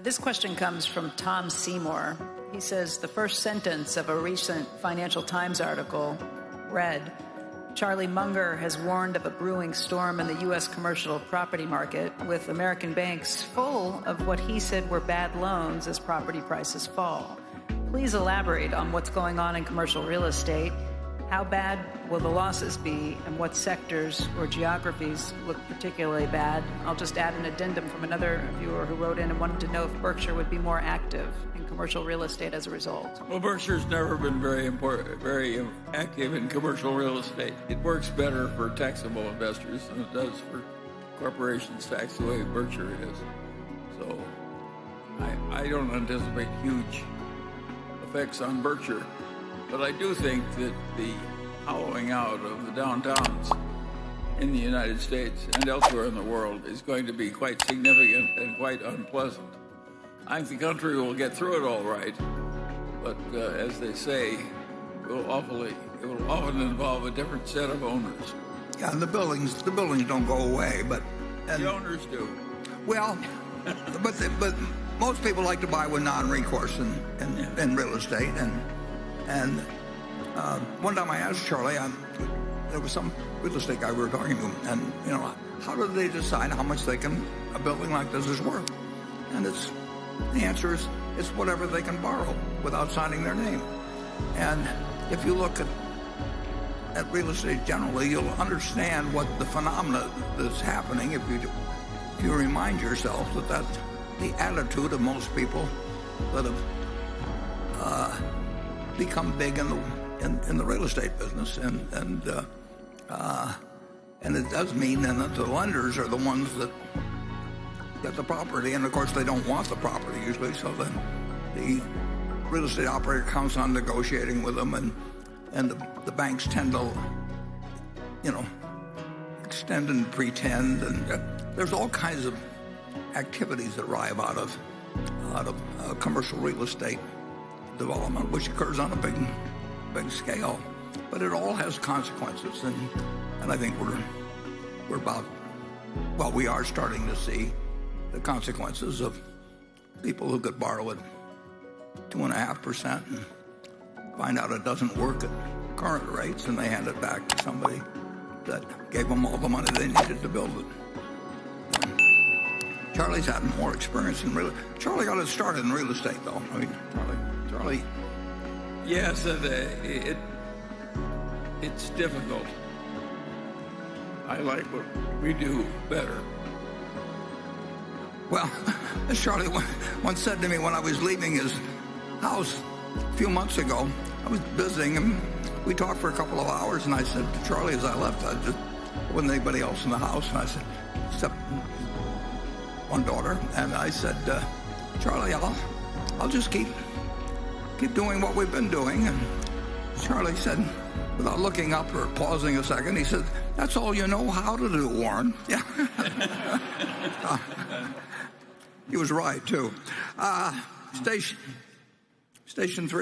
This question comes from Tom Seymour. He says the first sentence of a recent Financial Times article read, Charlie Munger has warned of a brewing storm in the U.S. commercial property market, with American banks full of what he said were bad loans as property prices fall. Please elaborate on what's going on in commercial real estate. How bad will the losses be, and what sectors or geographies look particularly bad? I'll just add an addendum from another viewer who wrote in and wanted to know if Berkshire would be more active in commercial real estate as a result. Well, Berkshire's never been very active in commercial real estate. It works better for taxable investors than it does for corporations taxed the way Berkshire is. So I don't anticipate huge effects on Berkshire. But I do think that the hollowing out of the downtowns in the United States and elsewhere in the world is going to be quite significant and quite unpleasant. I think the country will get through it all right, but as they say, it will often involve a different set of owners. Yeah, and the buildings don't go away, but the owners do. Well, but most people like to buy with non-recourse in real estate, and one time I asked Charlie, there was some real estate guy we were talking to, and how do they decide how much a building like this is worth? And the answer is it's whatever they can borrow without signing their name. And if you look at real estate generally, you'll understand what the phenomena that's happening if you remind yourself that that's the attitude of most people that have become big in the real estate business, and it does mean then that the lenders are the ones that get the property, and of course they don't want the property usually, so then the real estate operator counts on negotiating with them, and the banks tend to extend and pretend, and there's all kinds of activities that arrive out of commercial real estate development, which occurs on a big scale, but it all has consequences, and I think we are starting to see the consequences of people who could borrow at 2.5% and find out it doesn't work at current rates, and they hand it back to somebody that gave them all the money they needed to build it. Charlie's had more experience in real estate. Charlie got it started in real estate, though. I mean, Charlie. Yes, it's difficult. I like what we do better. Well, as Charlie once said to me when I was leaving his house a few months ago, I was visiting him. We talked for a couple of hours, and I said to Charlie as I left, there wasn't anybody else in the house, and I said, except one daughter, and I said, Charlie, I'll just keep doing what we've been doing. And Charlie said, without looking up or pausing a second, he said, that's all you know how to do, Warren. Yeah. He was right, too. Station 3.